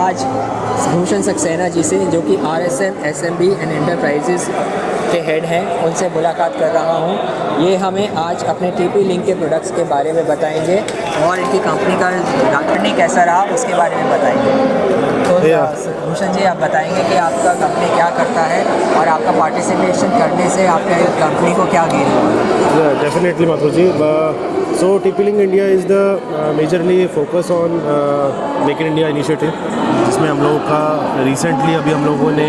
आज भूषण सक्सेना जी से, जो कि RSM SMB एंड एंटरप्राइजेस के हेड हैं, उनसे मुलाकात कर रहा हूँ। ये हमें आज अपने TP लिंक के प्रोडक्ट्स के बारे में बताएंगे और इनकी कंपनी का जर्नी कैसा रहा उसके बारे में बताएंगे। तो भूषण जी, आप बताएंगे कि आपका कंपनी क्या करता है और आपका पार्टिसिपेशन करने से आपके कंपनी को क्या गेन हुआ? Definitely, Mathur ji. So TP Link India is the majorly focus on Make in India initiative, जिसमें हम लोगों का रिसेंटली अभी हम लोगों ने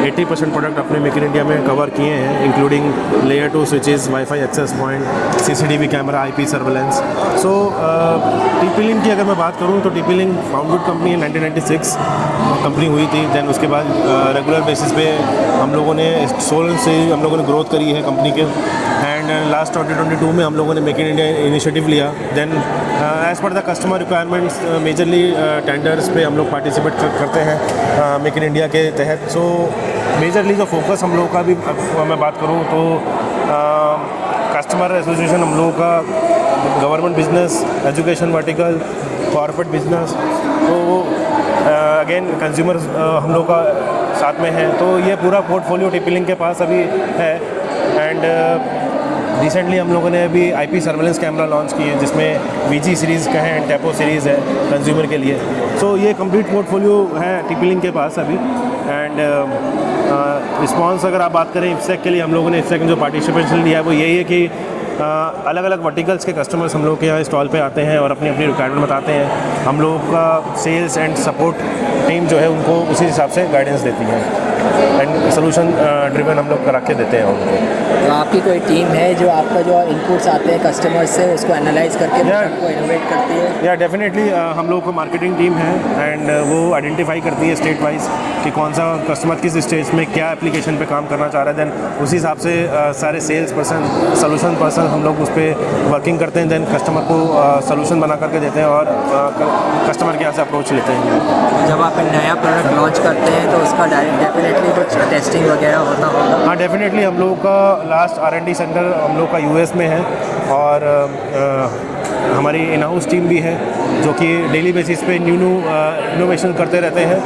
80% प्रोडक्ट अपने मेक इन इंडिया में कवर किए हैं, including layer 2 switches, wifi access point, CCTV camera, IP surveillance. So TP Link की अगर मैं बात करूँ तो TP Link founded company 1996 company हुई थी। दैन उसके बाद रेगुलर बेसिस पे हम लोगों ने 16 से हम लोगों ने ग्रोथ करी है कंपनी के। एंड लास्ट 2022 में हम लोगों ने मेक इन इंडिया इनिशिएटिव लिया। Then as per the customer requirements majorly tenders पे हम लोग पार्टिसिपेट करते हैं मेक इन इंडिया के तहत। सो मेजरली जो फोकस हम लोगों का भी मैं बात करूँ तो कस्टमर एसोसिएशन हम लोगों का, government business, education vertical, corporate business, तो अगेन कंज्यूमर हम लोग का साथ में है। तो ये पूरा पोर्टफोलियो TP Link के पास अभी है। एंड रिसेंटली हम लोगों ने अभी IP सर्वेलेंस कैमरा लॉन्च किए हैं, जिसमें VG सीरीज़ का है एंड टेपो सीरीज़ है कंज्यूमर के लिए। सो ये कंप्लीट पोर्टफोलियो है TP Link के पास अभी। एंड रिस्पॉन्स अगर आप बात करें IFSEC के लिए, हम लोगों ने IFSEC में जो पार्टिसिपेशन लिया है वो यही है कि अलग अलग वर्टिकल्स के कस्टमर्स हम लोग के यहाँ स्टॉल पे आते हैं और अपनी अपनी रिक्वायरमेंट बताते हैं। हम लोगों का सेल्स एंड सपोर्ट टीम जो है उनको उसी हिसाब से गाइडेंस देती है एंड सोल्यूशन ड्रिवन हम लोग करा के देते हैं उनको। तो आपकी कोई टीम है जो आपका जो इनपुट्स आते हैं कस्टमर्स से उसको एनालाइज करके को इनोवेट करती है? या डेफिनेटली हम लोग को मार्केटिंग टीम है एंड वो आइडेंटिफाई करती है स्टेट वाइज कि कौन सा कस्टमर किस स्टेज में क्या एप्लीकेशन पे काम करना चाह रहा है। देन उसी हिसाब से सारे सेल्स पर्सन, सोल्यूशन पर्सन हम लोग उस पर वर्किंग करते हैं। देन कस्टमर को सोल्यूशन बना करके देते हैं और कस्टमर के यहाँ से अप्रोच लेते हैं। जब आप नया प्रोडक्ट लॉन्च करते हैं तो उसका डेफिनेटली कुछ टेस्टिंग वगैरह होता होगा? हाँ, डेफिनेटली हम लोग का लास्ट R&D सेंटर हम लोग का US में है और हमारी इन हाउस टीम भी है जो कि डेली बेसिस पे न्यू इनोवेशन करते रहते हैं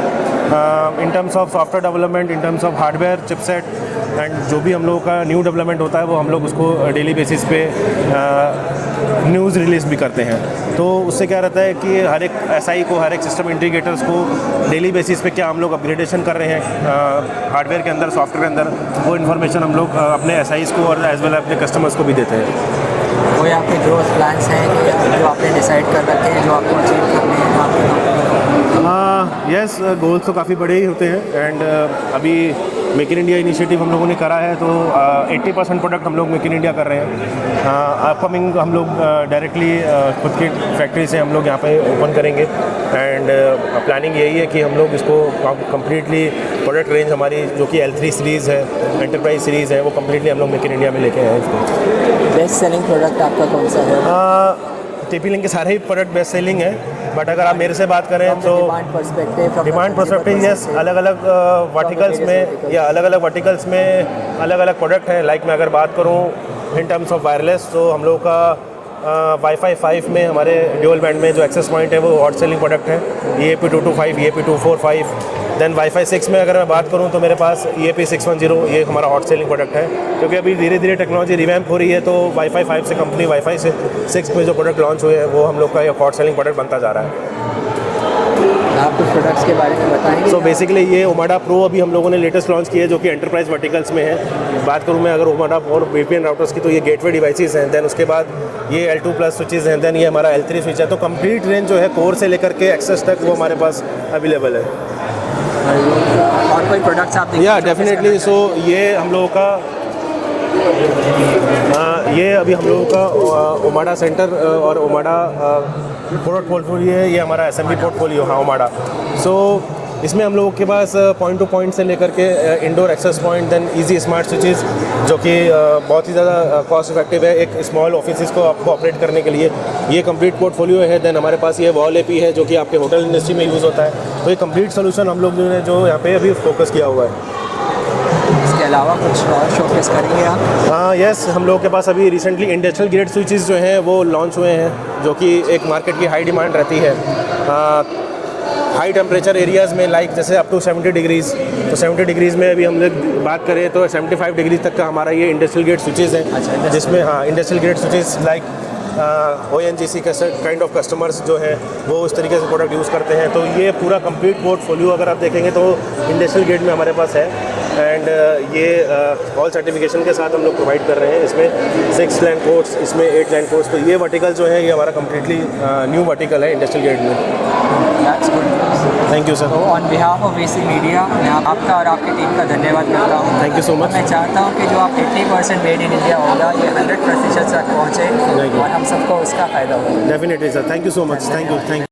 in terms of software development, in terms of hardware chipset and जो भी हम लोगों का न्यू डेवलपमेंट होता है वो हम लोग उसको डेली बेसिस पे न्यूज़ रिलीज़ भी करते हैं। तो उससे क्या रहता है कि हर एक SI को, हर एक सिस्टम इंटीग्रेटर्स को डेली बेसिस पे क्या हम लोग अपग्रेडेशन कर रहे हैं हार्डवेयर के अंदर, सॉफ्टवेयर के अंदर, वो इन्फॉर्मेशन हम लोग अपने SIs को और एज वेल अपने कस्टमर्स को भी देते हैं। कोई आपके ग्रोथ प्लान्स हैं कि जो आपने डिसाइड कर रखे हैं जो आपको अचीव करने हैं आपकी कंपनी? यस, गोल्स तो काफ़ी बड़े ही होते हैं एंड अभी मेक इन इंडिया इनिशिएटिव हम लोगों ने करा है तो 80% प्रोडक्ट हम लोग मेक इन इंडिया कर रहे हैं। अपकमिंग हम लोग डायरेक्टली खुद की फैक्ट्री से हम लोग यहाँ पे ओपन करेंगे एंड प्लानिंग यही है कि हम लोग इसको कम्प्लीटली प्रोडक्ट रेंज हमारी जो कि L3 सीरीज़ है, एंटरप्राइज सीरीज़ है, वो कम्प्लीटली हम लोग मेक इन इंडिया में लेके आए इसको। बेस्ट सेलिंग प्रोडक्ट आपका कौन सा है? TP Link के सारे ही प्रोडक्ट बेस्ट सेलिंग है, बट अगर आप मेरे से बात करें तो डिमांड पर्सपेक्टिव यस, अलग अलग वर्टिकल्स में या अलग अलग वर्टिकल्स में अलग अलग प्रोडक्ट हैं। लाइक मैं अगर बात करूं इन टर्म्स ऑफ वायरलेस तो हम लोग का वाईफाई 5 में हमारे ड्यूल बैंड में जो एक्सेस पॉइंट है वो हॉट सेलिंग प्रोडक्ट है, EAP225, EAP245। देन वाईफाई 6 में अगर मैं बात करूं तो मेरे पास EAP610, ये हमारा हॉट सेलिंग प्रोडक्ट है, क्योंकि अभी धीरे धीरे टेक्नोलॉजी रिवैम्प हो रही है। तो वाईफाई 5 से कंपनी वाईफाई 6 में जो प्रोडक्ट लॉन्च हुए हैं वो हम लोग का एक हॉट सेलिंग प्रोडक्ट बनता जा रहा है। आप कुछ प्रोडक्ट्स के बारे में बताएंगे? सो बेसिकली ये ओमाडा प्रो अभी हम लोगों ने लेटेस्ट लॉन्च किया है जो कि एंटरप्राइज वर्टिकल्स में है। बात करूँ मैं अगर ओमाडा और VPN राउटर्स की तो ये गेटवे डिवाइसेस हैं। देन उसके बाद ये L2+ स्विचेज़ हैं। देन ये हमारा L3 स्विच है। तो कंप्लीट रेंज जो है कोर से लेकर के एक्सेस तक वो हमारे पास अवेलेबल है। और कोई प्रोडक्ट्स आप या डेफिनेटली, सो ये हम लोगों का ये अभी हम लोगों का ओमाडा सेंटर और ओमाडा प्रोडक्ट पोर्टफोलियो है, ये हमारा SMB पोर्टफोलियो। हाँ, ओमाडा। सो इसमें हम लोगों के पास पॉइंट टू पॉइंट से लेकर के indoor access point, then easy smart switches जो कि बहुत ही ज़्यादा कॉस्ट इफेक्टिव है एक स्मॉल ऑफिस को आपको ऑपरेट करने के लिए, ये कंप्लीट पोर्टफोलियो है। देन हमारे पास ये वॉल AP है जो कि आपके होटल इंडस्ट्री में यूज़ होता है। तो ये कंप्लीट सोल्यूशन हम लोग ने जो यहाँ पे अभी फोकस किया हुआ है। इसके अलावा कुछ और शोकेस करेंगे आप? हाँ, यस, हम लोगों के पास अभी रिसेंटली इंडस्ट्रियल ग्रेड स्विचेस जो हैं वो लॉन्च हुए हैं जो कि एक मार्केट की हाई डिमांड रहती है। हाई टेम्परेचर एरियाज़ में लाइक जैसे अप टू 70 डिग्रीज़, तो 70 डिग्रीज़ में अभी हम लोग बात करें तो 75 डिग्री तक का हमारा ये इंडस्ट्रियल ग्रेड स्विचेज़ हैं, जिसमें हाँ industrial grade switches like ONGC का काइंड ऑफ कस्टमर्स जो है वो उस तरीके से प्रोडक्ट यूज़ करते हैं। तो ये पूरा कंप्लीट पोर्टफोलियो अगर आप देखेंगे तो इंडस्ट्रियल ग्रेड में हमारे पास है। एंड ये ऑल सर्टिफिकेशन के साथ हम लोग प्रोवाइड कर रहे हैं। इसमें 6 लैंड पोर्ट्स, इसमें 8 लैंड पोर्ट्स। तो ये वर्टिकल जो है ये हमारा कम्प्लीटली न्यू वर्टिकल है इंडस्ट्रियल ग्रेड में। That's good. Thank you sir. तो on behalf of VC media मैं आपका और आपकी टीम का धन्यवाद करता हूँ। Thank you so much. मैं चाहता हूँ कि जो आप 80% मेड इन इंडिया होगा ये 100% तक पहुँचे और हम सबको उसका फ़ायदा होगा। Definitely sir, thank you so much. Thank you.